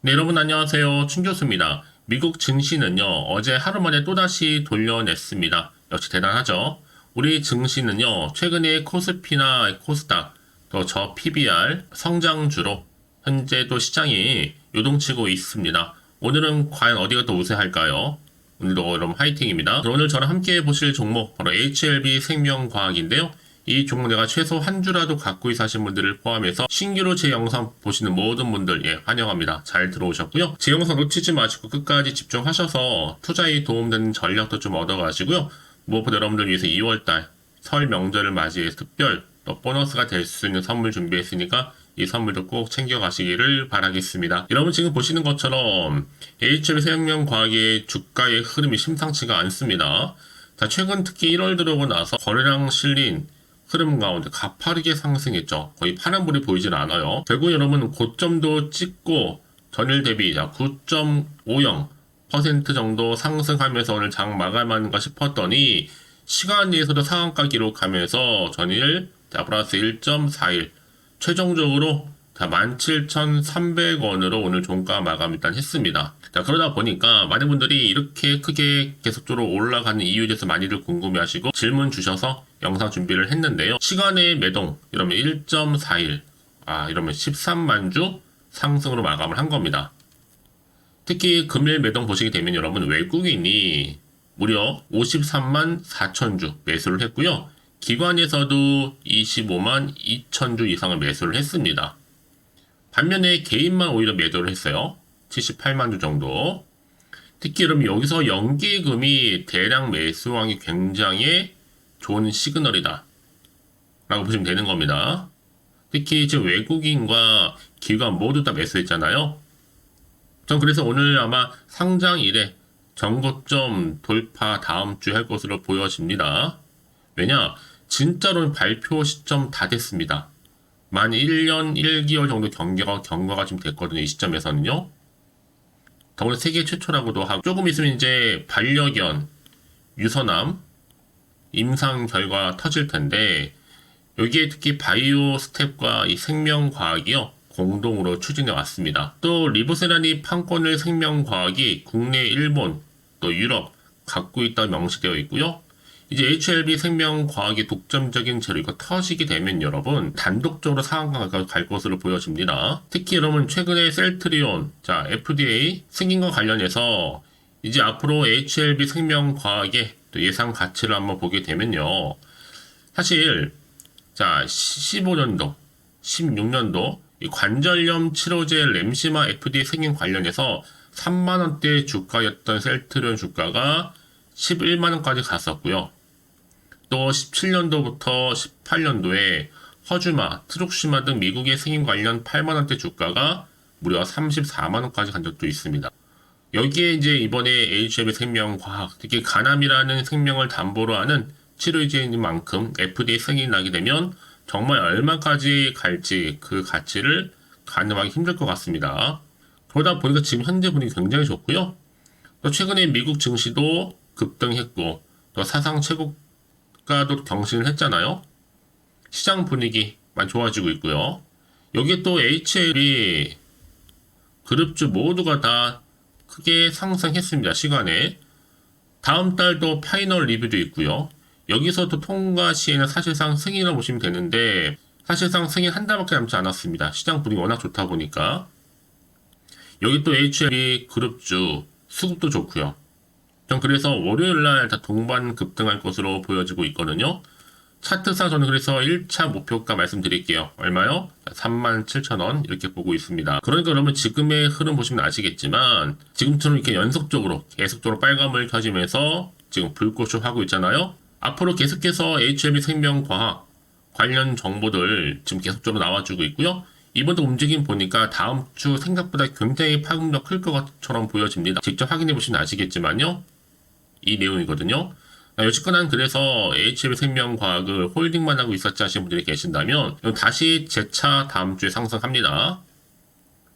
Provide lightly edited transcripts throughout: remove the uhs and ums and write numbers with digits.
네, 여러분 안녕하세요. 춘 교수입니다. 미국 증시는요, 어제 하루 만에 또다시 돌려냈습니다. 역시 대단하죠? 우리 증시는요, 최근에 코스피나 코스닥, 또 저 PBR 성장주로 현재도 시장이 요동치고 있습니다. 오늘은 과연 어디가 더 우세할까요? 오늘도 여러분 화이팅입니다. 오늘 저랑 함께 보실 종목 바로 HLB 생명과학인데요. 이 종목 내가 최소 한 주라도 갖고 있어 하신 분들을 포함해서 신규로 제 영상 보시는 모든 분들 환영합니다. 잘 들어오셨고요. 제 영상 놓치지 마시고 끝까지 집중하셔서 투자에 도움되는 전략도 좀 얻어가시고요. 무엇보다 여러분들 위해서 2월달 설 명절을 맞이해서 특별 또 보너스가 될 수 있는 선물 준비했으니까 이 선물도 꼭 챙겨가시기를 바라겠습니다. 여러분 지금 보시는 것처럼 HLB 생명과학의 주가의 흐름이 심상치가 않습니다. 자, 최근 특히 1월 들어오고 나서 거래량 실린 흐름 가운데 가파르게 상승했죠. 거의 파란불이 보이질 않아요. 결국 여러분 고점도 찍고 전일 대비 9.50% 정도 상승하면서 오늘 장 마감하는가 싶었더니 시간 내에서도 상한가 기록하면서 전일 플러스 1.41 최종적으로 17,300원으로 오늘 종가 마감 일단 했습니다. 자, 그러다 보니까 많은 분들이 이렇게 크게 계속적으로 올라가는 이유에 대해서 많이들 궁금해하시고 질문 주셔서 영상 준비를 했는데요. 시간의 매동 이러면 1.41 이러면 13만 주 상승으로 마감을 한 겁니다. 특히 금일 매동 보시게 되면 여러분 외국인이 무려 53만 4천 주 매수를 했고요. 기관에서도 25만 2천 주 이상을 매수를 했습니다. 반면에 개인만 오히려 매도를 했어요. 78만 주 정도. 특히 여러분 여기서 연기금이 대량 매수왕이 굉장히 좋은 시그널이다 라고 보시면 되는 겁니다. 특히 지금 외국인과 기관 모두 다 매수했잖아요. 전 그래서 오늘 아마 상장일에 전고점 돌파 다음 주에 할 것으로 보여집니다. 왜냐? 진짜로는 발표 시점 다 됐습니다. 만 1년 1개월 정도 경과가 좀 됐거든요. 이 시점에서는요. 더불어 세계 최초라고도 하고 조금 있으면 이제 반려견, 유서남, 임상 결과 터질 텐데 여기에 특히 바이오 스텝과 이 생명과학이요. 공동으로 추진해 왔습니다. 또 리보세라니 판권을 생명과학이 국내, 일본, 또 유럽 갖고 있다고 명시되어 있고요. 이제 HLB 생명과학의 독점적인 재료가 터지게 되면 여러분 단독적으로 상한가가 갈 것으로 보여집니다. 특히 여러분 최근에 셀트리온, FDA 승인과 관련해서 이제 앞으로 HLB 생명과학의 또 예상 가치를 한번 보게 되면요. 사실 15년도, 16년도 이 관절염 치료제 램시마 FDA 승인 관련해서 3만원대 주가였던 셀트리온 주가가 11만원까지 갔었고요. 또 17년도부터 18년도에 허주마, 트룩시마 등 미국의 승인 관련 8만원대 주가가 무려 34만원까지 간 적도 있습니다. 여기에 이제 이번에 HLB 생명과학, 특히 간암이라는 생명을 담보로 하는 치료제인 만큼 FDA 승인이 나게 되면 정말 얼마까지 갈지 그 가치를 가늠하기 힘들 것 같습니다. 그러다 보니까 지금 현재 분위기 굉장히 좋고요. 또 최근에 미국 증시도 급등했고 또 사상 최고가도 경신을 했잖아요. 시장 분위기 많이 좋아지고 있고요. 여기에 또 HL이 그룹주 모두가 다 크게 상승했습니다. 시간에. 다음 달도 파이널 리뷰도 있고요. 여기서도 통과 시에는 사실상 승인을 보시면 되는데 사실상 승인 한 달밖에 남지 않았습니다. 시장 분위기 워낙 좋다 보니까. 여기 또 HL이 그룹주 수급도 좋고요. 전 그래서 월요일날 다 동반 급등할 것으로 보여지고 있거든요. 차트상 저는 그래서 1차 목표가 말씀드릴게요. 얼마요? 37,000원 이렇게 보고 있습니다. 그러니까 여러분 지금의 흐름 보시면 아시겠지만 지금처럼 이렇게 연속적으로 계속적으로 빨간불이 켜지면서 지금 불꽃을 하고 있잖아요. 앞으로 계속해서 HLB 생명과학 관련 정보들 지금 계속적으로 나와주고 있고요. 이번도 움직임 보니까 다음 주 생각보다 굉장히 파급력 클 것처럼 보여집니다. 직접 확인해 보시면 아시겠지만요. 이 내용이거든요. 여지껏 그래서 HLB 생명과학을 홀딩만 하고 있었지 하시는 분들이 계신다면 다시 재차 다음 주에 상승합니다.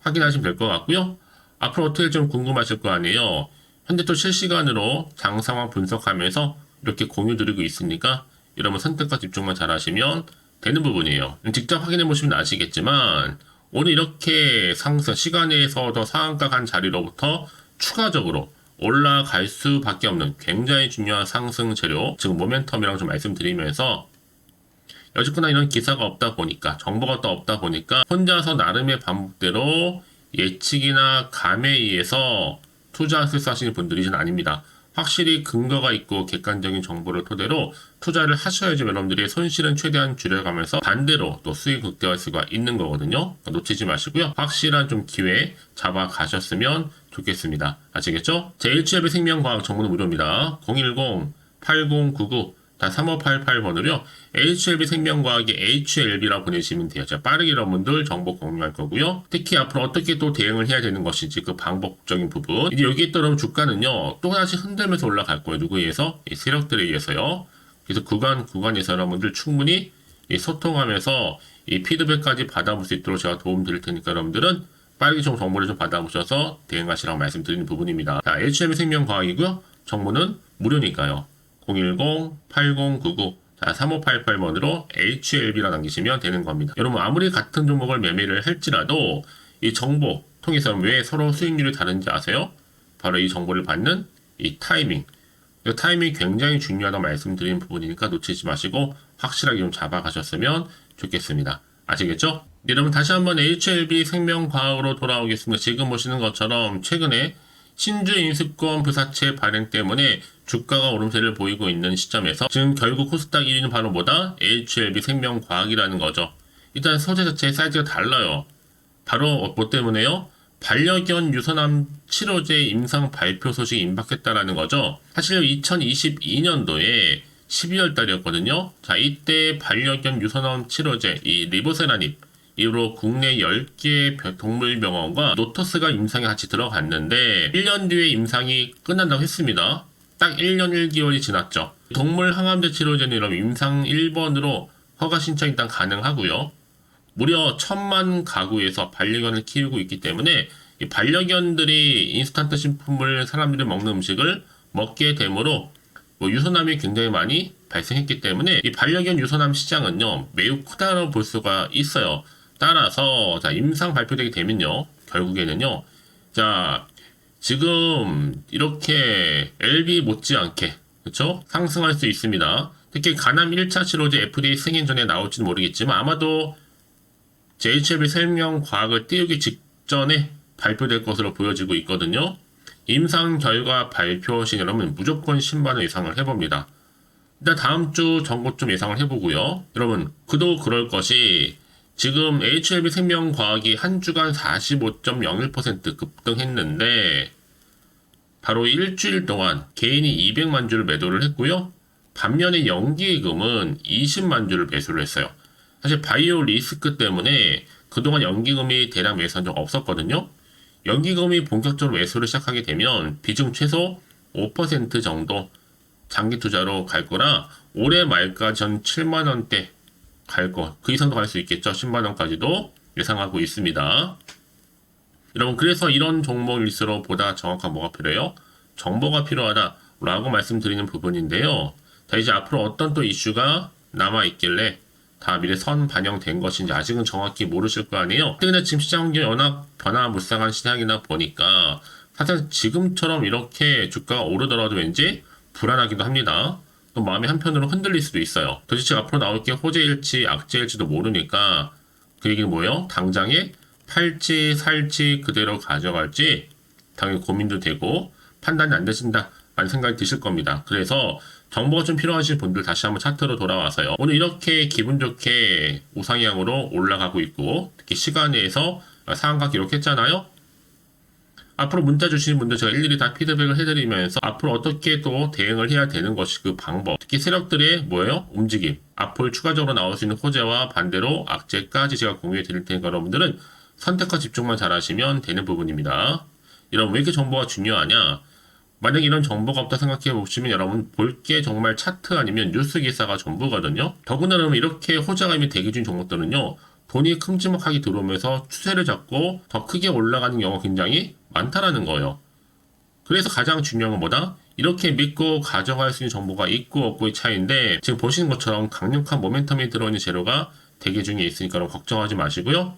확인하시면 될 것 같고요. 앞으로 어떻게 좀 궁금하실 거 아니에요. 현재 또 실시간으로 장 상황 분석하면서 이렇게 공유 드리고 있으니까 여러분 선택과 집중만 잘 하시면 되는 부분이에요. 직접 확인해 보시면 아시겠지만 오늘 이렇게 상승, 시간에서 더 상한가 간 자리로부터 추가적으로 올라갈 수밖에 없는 굉장히 중요한 상승 재료, 즉 모멘텀이라고 좀 말씀드리면서 여지껏나 이런 기사가 없다 보니까, 정보가 또 없다 보니까 혼자서 나름의 방법대로 예측이나 감에 의해서 투자 실수하시는 분들이진 아닙니다. 확실히 근거가 있고 객관적인 정보를 토대로 투자를 하셔야지 여러분들이 손실은 최대한 줄여가면서 반대로 또 수익 극대화할 수가 있는 거거든요. 놓치지 마시고요. 확실한 좀 기회 잡아가셨으면 좋겠습니다. 아시겠죠? 제 H협의 생명과학 정보는 무료입니다. 010-8099-3588번으로요. HLB 생명과학의 HLB라 보내시면 돼요. 제가 빠르게 여러분들 정보 공유할 거고요. 특히 앞으로 어떻게 또 대응을 해야 되는 것인지 그 방법적인 부분. 이제 여기에 따른 주가는요. 또다시 흔들면서 올라갈 거예요. 누구에 의해서? 이 세력들에 의해서요. 그래서 구간에서 여러분들 충분히 소통하면서 이 피드백까지 받아볼 수 있도록 제가 도움 드릴 테니까 여러분들은 빠르게 좀 정보를 좀 받아보셔서 대응하시라고 말씀드리는 부분입니다. 자, HLB 생명과학이고요. 정보는 무료니까요. 010-8099-3588번으로 HLB라 남기시면 되는 겁니다. 여러분 아무리 같은 종목을 매매를 할지라도 이 정보 통해서 왜 서로 수익률이 다른지 아세요? 바로 이 정보를 받는 이 타이밍. 이 타이밍이 굉장히 중요하다고 말씀드리는 부분이니까 놓치지 마시고 확실하게 좀 잡아가셨으면 좋겠습니다. 아시겠죠? 여러분 다시 한번 HLB 생명과학으로 돌아오겠습니다. 지금 보시는 것처럼 최근에 신주 인수권 부사채 발행 때문에 주가가 오름세를 보이고 있는 시점에서 지금 결국 코스닥 1위는 바로 뭐다? HLB 생명과학이라는 거죠. 일단 소재 자체의 사이즈가 달라요. 바로 뭐 때문에요? 반려견 유선암 치료제 임상 발표 소식이 임박했다라는 거죠. 사실 2022년도에 12월 달이었거든요. 자, 이때 반려견 유선암 치료제 이 리보세라닙 이후로 국내 10개 동물병원과 노터스가 임상에 같이 들어갔는데 1년 뒤에 임상이 끝난다고 했습니다. 딱 1년 1개월이 지났죠. 동물 항암제 치료제는 이런 임상 1번으로 허가 신청이 일단 가능하고요. 무려 1000만 가구에서 반려견을 키우고 있기 때문에 이 반려견들이 인스턴트 식품을 사람들이 먹는 음식을 먹게 되므로 유선암이 굉장히 많이 발생했기 때문에 이 반려견 유선암 시장은요 매우 크다고 볼 수가 있어요. 따라서 자 임상 발표되게 되면요 결국에는요 자 지금 이렇게 LB 못지않게 그렇죠 상승할 수 있습니다. 특히 간암 1차 치료제 FDA 승인 전에 나올지는 모르겠지만 아마도 HLB 생명과학을 띄우기 직전에 발표될 것으로 보여지고 있거든요. 임상 결과 발표 시 여러분 무조건 10만원 예상을 해봅니다. 일단 다음 주 정보 좀 예상을 해보고요. 여러분 그도 그럴 것이 지금 HLB 생명과학이 한 주간 45.01% 급등했는데 바로 일주일 동안 개인이 200만 주를 매도를 했고요. 반면에 연기금은 20만 주를 매수를 했어요. 사실 바이오 리스크 때문에 그동안 연기금이 대량 매수한 적 없었거든요. 연기금이 본격적으로 매수를 시작하게 되면 비중 최소 5% 정도 장기 투자로 갈 거라 올해 말까지 전 7만원대 갈 거, 그 이상도 갈 수 있겠죠. 10만원까지도 예상하고 있습니다. 여러분 그래서 이런 종목일수록 보다 정확한 뭐가 필요해요? 정보가 필요하다라고 말씀드리는 부분인데요. 자 이제 앞으로 어떤 또 이슈가 남아있길래 다 미래 선 반영된 것인지 아직은 정확히 모르실 거 아니에요. 최근에 지금 시장 환경이 워낙 변화무쌍한 시장이다 보니까 사실 지금처럼 이렇게 주가가 오르더라도 왠지 불안하기도 합니다. 또 마음이 한편으로 흔들릴 수도 있어요. 도대체 앞으로 나올 게 호재일지 악재일지도 모르니까 그 얘기는 뭐예요? 당장에 팔지 살지 그대로 가져갈지 당연히 고민도 되고 판단이 안 되신다 라는 생각이 드실 겁니다. 그래서 정보가 좀 필요하신 분들 다시 한번 차트로 돌아와서요. 오늘 이렇게 기분 좋게 우상향으로 올라가고 있고 특히 시간에서 상한가 기록했잖아요. 앞으로 문자 주시는 분들 제가 일일이 다 피드백을 해드리면서 앞으로 어떻게 또 대응을 해야 되는 것이 그 방법 특히 세력들의 뭐예요? 움직임 앞으로 추가적으로 나올 수 있는 호재와 반대로 악재까지 제가 공유해 드릴 테니까 여러분들은 선택과 집중만 잘 하시면 되는 부분입니다. 여러분 왜 이렇게 정보가 중요하냐? 만약에 이런 정보가 없다 생각해 보시면 여러분 볼 게 정말 차트 아니면 뉴스 기사가 전부거든요. 더구나 그러면 이렇게 호재가 이미 대기 중인 종목들은요. 돈이 큼지막하게 들어오면서 추세를 잡고 더 크게 올라가는 경우가 굉장히 많다라는 거예요. 그래서 가장 중요한 건 뭐다? 이렇게 믿고 가져갈 수 있는 정보가 있고 없고의 차이인데 지금 보시는 것처럼 강력한 모멘텀이 들어있는 재료가 대기 중에 있으니까 걱정하지 마시고요.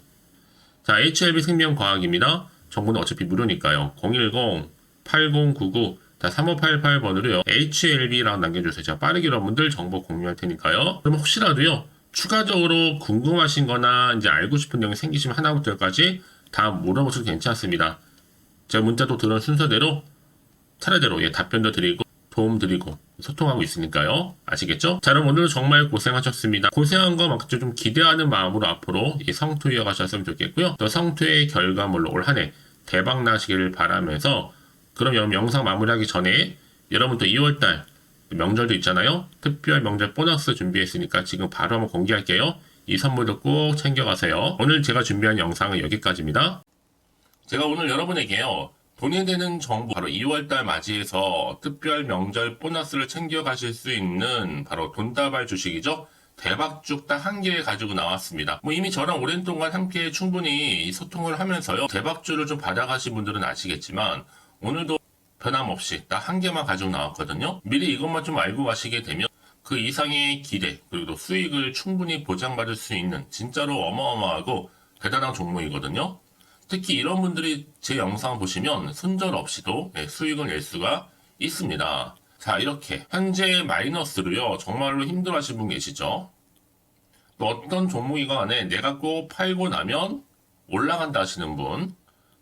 자, HLB 생명과학입니다. 정보는 어차피 무료니까요. 010-8099 3588번으로요. HLB라고 남겨주세요. 제가 빠르게 여러분들 정보 공유할 테니까요. 그럼 혹시라도요. 추가적으로 궁금하신 거나 이제 알고 싶은 내용이 생기시면 하나부터 열까지 다 물어보셔도 괜찮습니다. 제가 문자도 들은 순서대로 차례대로 답변도 드리고 도움 드리고 소통하고 있으니까요. 아시겠죠? 자, 그럼 오늘 정말 고생하셨습니다. 고생한 것만큼 좀 기대하는 마음으로 앞으로 이 성투 이어가셨으면 좋겠고요. 또 성투의 결과물로 올 한 해 대박 나시기를 바라면서 그럼 영상 마무리하기 전에 여러분 또 2월달 명절도 있잖아요. 특별 명절 보너스 준비했으니까 지금 바로 한번 공개할게요. 이 선물도 꼭 챙겨가세요. 오늘 제가 준비한 영상은 여기까지입니다. 제가 오늘 여러분에게요. 돈이 되는 정보 바로 2월달 맞이해서 특별 명절 보너스를 챙겨가실 수 있는 바로 돈다발 주식이죠. 대박죽 딱 한 개 가지고 나왔습니다. 뭐 이미 저랑 오랜 동안 함께 충분히 소통을 하면서요. 대박주를 좀 받아가신 분들은 아시겠지만 오늘도 변함없이 딱 한 개만 가지고 나왔거든요. 미리 이것만 좀 알고 가시게 되면 그 이상의 기대 그리고 또 수익을 충분히 보장받을 수 있는 진짜로 어마어마하고 대단한 종목이거든요. 특히 이런 분들이 제 영상 보시면 손절 없이도 수익을 낼 수가 있습니다. 자, 이렇게 현재 마이너스로요. 정말로 힘들어하시는 분 계시죠? 또 어떤 종목이건 간에 내가 꼭 팔고 나면 올라간다 하시는 분,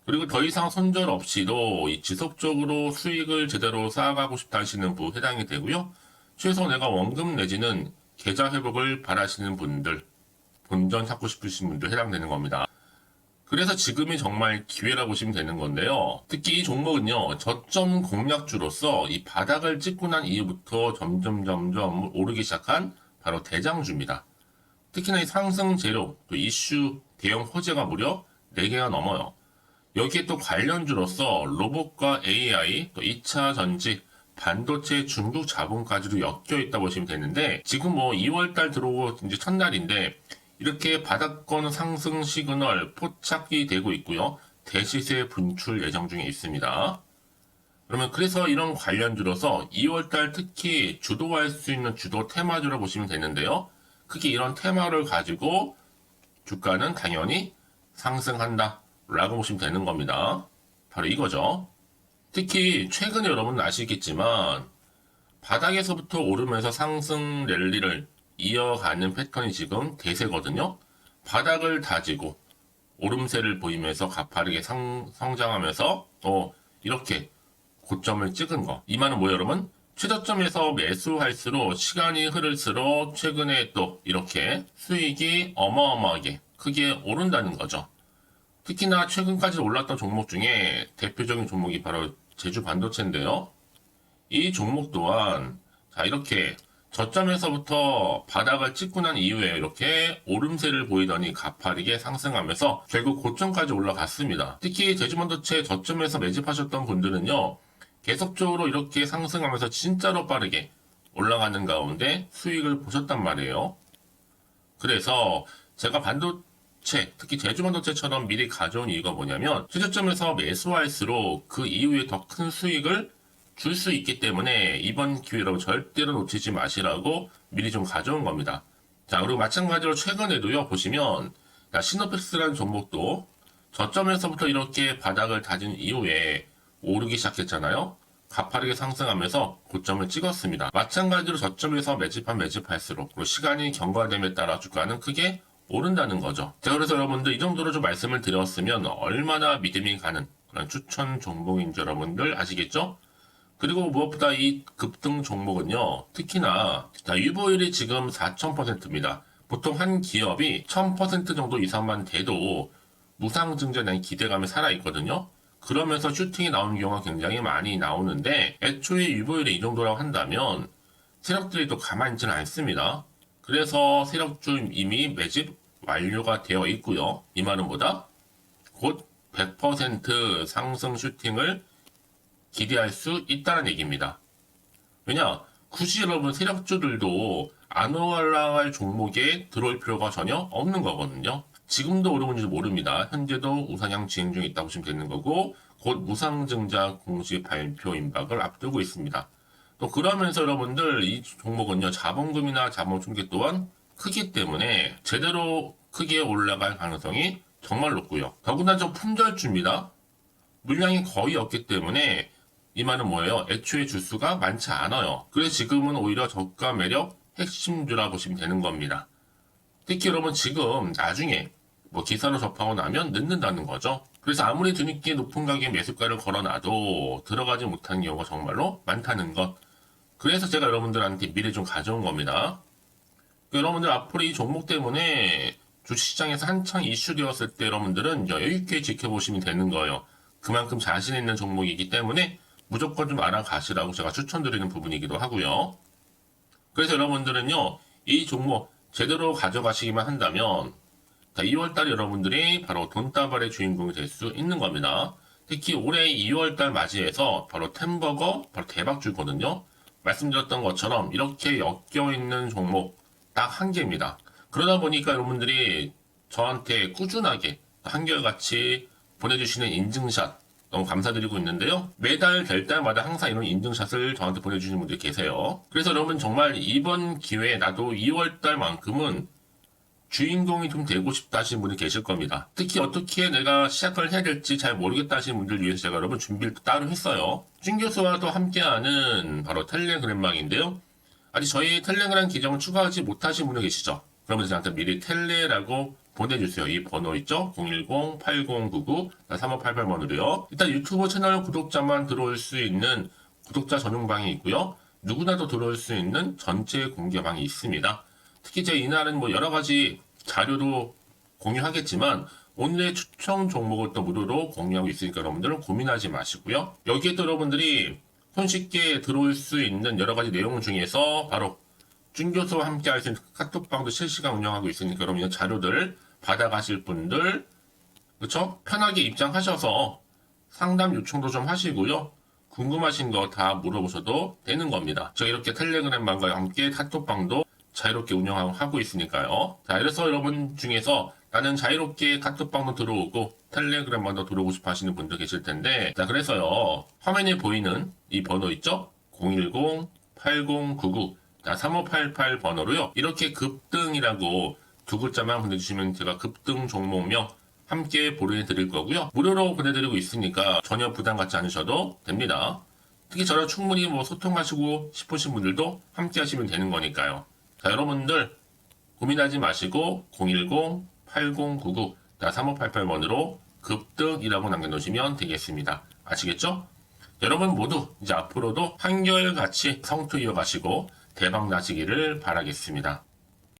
그리고 더 이상 손절 없이도 지속적으로 수익을 제대로 쌓아가고 싶다 하시는 분 해당이 되고요. 최소 내가 원금 내지는 계좌 회복을 바라시는 분들, 본전 찾고 싶으신 분들 해당되는 겁니다. 그래서 지금이 정말 기회라고 보시면 되는 건데요. 특히 이 종목은요, 저점 공략주로서 이 바닥을 찍고 난 이후부터 점점 오르기 시작한 바로 대장주입니다. 특히나 이 상승 재료, 또 이슈, 대형 호재가 무려 4개가 넘어요. 여기에 또 관련주로서 로봇과 AI, 또 2차 전지, 반도체 중국 자본까지도 엮여 있다 보시면 되는데, 지금 뭐 2월달 들어오고 이제 첫날인데, 이렇게 바닥권 상승 시그널 포착이 되고 있고요. 대시세 분출 예정 중에 있습니다. 그러면 그래서 이런 관련주로서 2월달 특히 주도할 수 있는 주도 테마주로 보시면 되는데요. 크게 이런 테마를 가지고 주가는 당연히 상승한다 라고 보시면 되는 겁니다. 바로 이거죠. 특히 최근에 여러분 아시겠지만 바닥에서부터 오르면서 상승 랠리를 이어가는 패턴이 지금 대세거든요. 바닥을 다지고 오름세를 보이면서 가파르게 성장하면서 또 이렇게 고점을 찍은 거. 이 말은 뭐예요, 여러분? 최저점에서 매수할수록 시간이 흐를수록 최근에 또 이렇게 수익이 어마어마하게 크게 오른다는 거죠. 특히나 최근까지 올랐던 종목 중에 대표적인 종목이 바로 제주 반도체인데요. 이 종목 또한 자 이렇게 저점에서부터 바닥을 찍고 난 이후에 이렇게 오름세를 보이더니 가파르게 상승하면서 결국 고점까지 올라갔습니다. 특히 제주반도체 저점에서 매집하셨던 분들은요. 계속적으로 이렇게 상승하면서 진짜로 빠르게 올라가는 가운데 수익을 보셨단 말이에요. 그래서 제가 반도체, 특히 제주반도체처럼 미리 가져온 이유가 뭐냐면 최저점에서 매수할수록 그 이후에 더 큰 수익을 줄 수 있기 때문에 이번 기회로 절대로 놓치지 마시라고 미리 좀 가져온 겁니다. 자, 그리고 마찬가지로 최근에도요, 보시면, 시노펙스라는 종목도 저점에서부터 이렇게 바닥을 다진 이후에 오르기 시작했잖아요. 가파르게 상승하면서 고점을 찍었습니다. 마찬가지로 저점에서 매집할수록 그리고 시간이 경과됨에 따라 주가는 크게 오른다는 거죠. 자, 그래서 여러분들 이 정도로 좀 말씀을 드렸으면 얼마나 믿음이 가는 그런 추천 종목인지 여러분들 아시겠죠? 그리고 무엇보다 이 급등 종목은요, 특히나, 유보율이 지금 4000%입니다. 보통 한 기업이 1000% 정도 이상만 돼도 무상증자에 대한 기대감이 살아있거든요. 그러면서 슈팅이 나오는 경우가 굉장히 많이 나오는데, 애초에 유보율이 이 정도라고 한다면, 세력들이 또 가만히 있지는 않습니다. 그래서 세력주 이미 매집 완료가 되어 있고요. 이 말은 뭐다? 곧 100% 상승 슈팅을 기대할 수 있다는 얘기입니다. 왜냐? 굳이 여러분 세력주들도 안 올라갈 종목에 들어올 필요가 전혀 없는 거거든요. 지금도 오르는지 모릅니다. 현재도 우상향 진행 중에 있다고 보시면 되는 거고 곧 무상증자 공시 발표 임박을 앞두고 있습니다. 또 그러면서 여러분들 이 종목은요. 자본금이나 자본 충격 또한 크기 때문에 제대로 크게 올라갈 가능성이 정말 높고요. 더군다나 좀 품절주입니다. 물량이 거의 없기 때문에 이 말은 뭐예요? 애초에 주수가 많지 않아요. 그래서 지금은 오히려 저가 매력 핵심주라 보시면 되는 겁니다. 특히 여러분 지금 나중에 뭐 기사로 접하고 나면 늦는다는 거죠. 그래서 아무리 뒤늦게 높은 가격의 매수가를 걸어놔도 들어가지 못하는 경우가 정말로 많다는 것. 그래서 제가 여러분들한테 미리 좀 가져온 겁니다. 여러분들 앞으로 이 종목 때문에 주식시장에서 한창 이슈되었을 때 여러분들은 여유있게 지켜보시면 되는 거예요. 그만큼 자신 있는 종목이기 때문에 무조건 좀 알아가시라고 제가 추천드리는 부분이기도 하고요. 그래서 여러분들은요, 이 종목 제대로 가져가시기만 한다면 2월달에 여러분들이 바로 돈다발의 주인공이 될 수 있는 겁니다. 특히 올해 2월달 맞이해서 바로 템버거 바로 대박주거든요. 말씀드렸던 것처럼 이렇게 엮여있는 종목 딱 한 개입니다. 그러다 보니까 여러분들이 저한테 꾸준하게 한결같이 보내주시는 인증샷 너무 감사드리고 있는데요. 매달 될 때마다 항상 이런 인증샷을 저한테 보내주시는 분들이 계세요. 그래서 여러분 정말 이번 기회에 나도 2월달만큼은 주인공이 좀 되고 싶다 하시는 분이 계실 겁니다. 특히 어떻게 내가 시작을 해야 될지 잘 모르겠다 하시는 분들 위해서 제가 여러분 준비를 따로 했어요. 준 교수와도 함께하는 바로 텔레그램망인데요. 아직 저희 텔레그램 계정을 추가하지 못하신 분들 계시죠? 그러면 저한테 미리 텔레라고 보내주세요. 이 번호 있죠? 010-8099-3588번으로요. 일단 유튜브 채널 구독자만 들어올 수 있는 구독자 전용방이 있고요. 누구나도 들어올 수 있는 전체 공개방이 있습니다. 특히 제 이날은 뭐 여러 가지 자료도 공유하겠지만 오늘의 추천 종목을 또 무료로 공유하고 있으니까 여러분들은 고민하지 마시고요. 여기에 또 여러분들이 손쉽게 들어올 수 있는 여러 가지 내용 중에서 바로 준교수와 함께 할 수 있는 카톡방도 실시간 운영하고 있으니까 여러분 이 자료들 받아가실 분들 그렇죠? 편하게 입장하셔서 상담 요청도 좀 하시고요. 궁금하신 거 다 물어보셔도 되는 겁니다. 저 이렇게 텔레그램방과 함께 카톡방도 자유롭게 운영하고 있으니까요. 자, 그래서 여러분 중에서 나는 자유롭게 카톡방도 들어오고 텔레그램방도 들어오고 싶어 하시는 분들 계실 텐데, 자, 그래서요. 화면에 보이는 이 번호 있죠? 010-8099-3588 번호로요. 이렇게 급등이라고 두 글자만 보내주시면 제가 급등 종목명 함께 보내드릴 거고요. 무료로 보내드리고 있으니까 전혀 부담 갖지 않으셔도 됩니다. 특히 저랑 충분히 뭐 소통하시고 싶으신 분들도 함께 하시면 되는 거니까요. 자, 여러분들 고민하지 마시고 010-8099-3588번으로 급등이라고 남겨놓으시면 되겠습니다. 아시겠죠? 여러분 모두 이제 앞으로도 한결같이 성투 이어가시고 대박 나시기를 바라겠습니다.